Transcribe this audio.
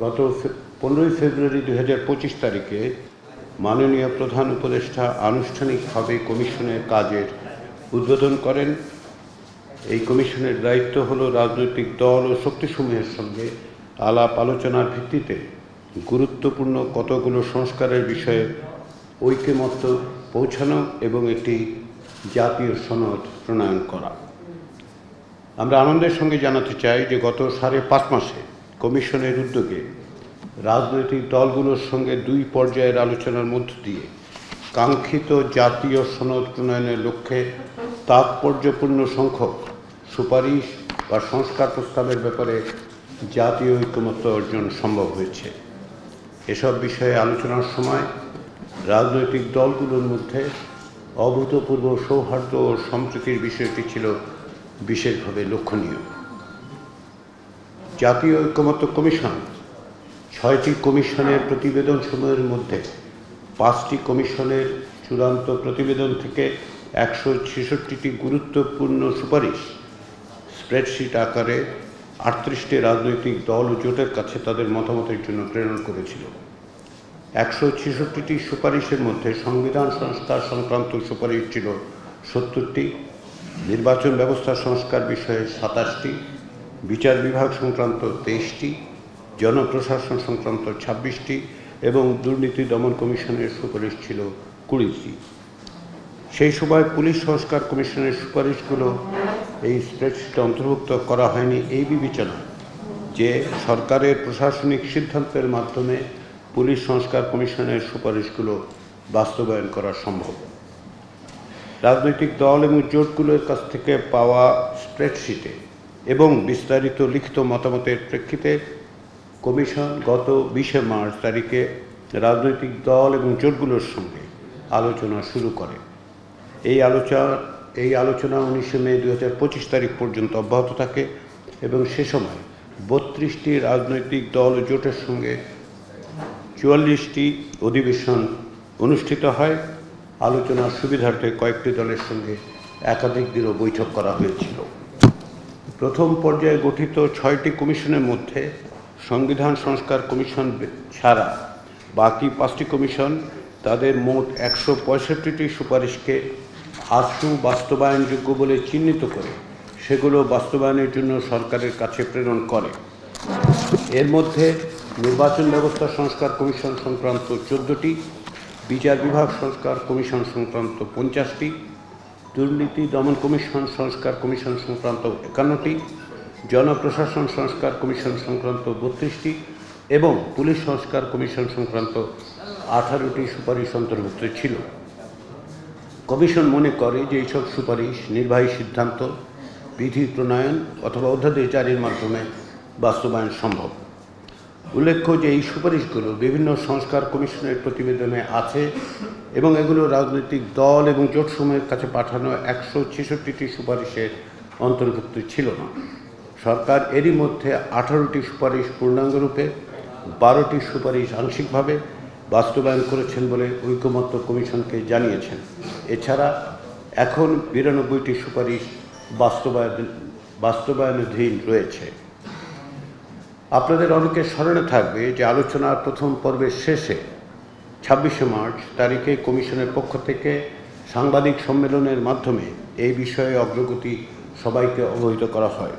গত 15 ফেব্রুয়ারি 2025 তারিখে মাননীয় প্রধান উপদেষ্টা আনুষ্ঠানিকভাবে কমিশনের কাজের উদ্বোধন করেন। এই কমিশনের দায়িত্ব হলো রাজনৈতিক দল ও শক্তিসমূহের সঙ্গে আলাপ আলোচনার ভিত্তিতে গুরুত্বপূর্ণ কতগুলো সংস্কারের বিষয়ে ঐকমত্য পৌঁছানো এবং একটি জাতীয় সনদ প্রণয়ন করা। আমরা আনন্দের সঙ্গে জানাতে চাই যে গত 5.5 মাসে কমিশনের উদ্যোগে রাজনৈতিক দলগুলোর সঙ্গে 2 পর্যায়ের আলোচনার মধ্য দিয়ে কাঙ্ক্ষিত জাতীয় সনদ প্রণয়নের লক্ষ্যে তাৎপর্যপূর্ণ সংখ্যক সুপারিশ বা সংস্কার প্রস্তাবের ব্যাপারে জাতীয় ঐকমত্য অর্জন সম্ভব হয়েছে। এসব বিষয়ে আলোচনার সময় রাজনৈতিক দলগুলোর মধ্যে অভূতপূর্ব সৌহার্দ্য ও সম্প্রীতির বিষয়টি ছিল বিশেষভাবে লক্ষণীয়। জাতীয় ঐকমত্য কমিশন 6টি কমিশনের প্রতিবেদনসমূহের মধ্যে 5টি কমিশনের চূড়ান্ত প্রতিবেদন থেকে 166টি গুরুত্বপূর্ণ সুপারিশ স্প্রেডশিট আকারে 38টি রাজনৈতিক দল ও জোটের কাছে তাদের মতামতের জন্য প্রেরণ করেছিল। 166টি সুপারিশের মধ্যে সংবিধান সংস্কার সংক্রান্ত সুপারিশ ছিল 70টি, নির্বাচন ব্যবস্থা সংস্কার বিষয়ে 27টি, বিচার বিভাগ সংক্রান্ত 23টি, জনপ্রশাসন সংক্রান্ত 26টি এবং দুর্নীতি দমন কমিশনের সুপারিশ ছিল 20টি। সেই সময় পুলিশ সংস্কার কমিশনের সুপারিশগুলো এই স্প্রেডশিটে অন্তর্ভুক্ত করা হয়নি এই বিবেচনায় যে সরকারের প্রশাসনিক সিদ্ধান্তের মাধ্যমে পুলিশ সংস্কার কমিশনের সুপারিশগুলো বাস্তবায়ন করা সম্ভব। রাজনৈতিক দল এবং জোটগুলোর কাছ থেকে পাওয়া স্প্রেডশিটে এবং বিস্তারিত লিখিত মতামতের প্রেক্ষিতে কমিশন গত 20 মার্চ তারিখে রাজনৈতিক দল এবং জোটগুলোর সঙ্গে আলোচনা শুরু করে। এই আলোচনা 19 মে 2025 তারিখ পর্যন্ত অব্যাহত থাকে এবং সে সময় 32টি রাজনৈতিক দল ও জোটের সঙ্গে 44টি অধিবেশন অনুষ্ঠিত হয়। আলোচনার সুবিধার্থে কয়েকটি দলের সঙ্গে একাধিক দিনও বৈঠক করা হয়েছিল। প্রথম পর্যায়ে গঠিত 6টি কমিশনের মধ্যে সংবিধান সংস্কার কমিশন ছাড়া বাকি 5টি কমিশন তাদের মোট 165টি সুপারিশকে আশু বাস্তবায়নযোগ্য বলে চিহ্নিত করে সেগুলো বাস্তবায়নের জন্য সরকারের কাছে প্রেরণ করে। এর মধ্যে নির্বাচন ব্যবস্থা সংস্কার কমিশন সংক্রান্ত 14টি, বিচার বিভাগ সংস্কার কমিশন সংক্রান্ত 50টি, দুর্নীতি দমন কমিশন সংস্কার কমিশন সংক্রান্ত 51টি, জনপ্রশাসন সংস্কার কমিশন সংক্রান্ত 32টি এবং পুলিশ সংস্কার কমিশন সংক্রান্ত 18টি সুপারিশ অন্তর্ভুক্ত ছিল। কমিশন মনে করে যে এইসব সুপারিশ নির্বাহী সিদ্ধান্ত, বিধি প্রণয়ন অথবা অধ্যাদেশ জারির মাধ্যমে বাস্তবায়ন সম্ভব। উল্লেখ্য যে এই সুপারিশগুলো বিভিন্ন সংস্কার কমিশনের প্রতিবেদনে আছে এবং এগুলো রাজনৈতিক দল এবং জোটসমূহের কাছে পাঠানো 166টি সুপারিশের অন্তর্ভুক্ত ছিল না। সরকার এরই মধ্যে 18টি সুপারিশ পূর্ণাঙ্গরূপে, 12টি সুপারিশ আংশিকভাবে বাস্তবায়ন করেছেন বলে ঐকমত্য কমিশনকে জানিয়েছেন। এছাড়া এখন 92টি সুপারিশ বাস্তবায়নাধীন রয়েছে। আপনাদের অনেকের স্মরণে থাকবে যে আলোচনার প্রথম পর্বের শেষে 26 মার্চ তারিখে কমিশনের পক্ষ থেকে সাংবাদিক সম্মেলনের মাধ্যমে এই বিষয়ে অগ্রগতি সবাইকে অবহিত করা হয়।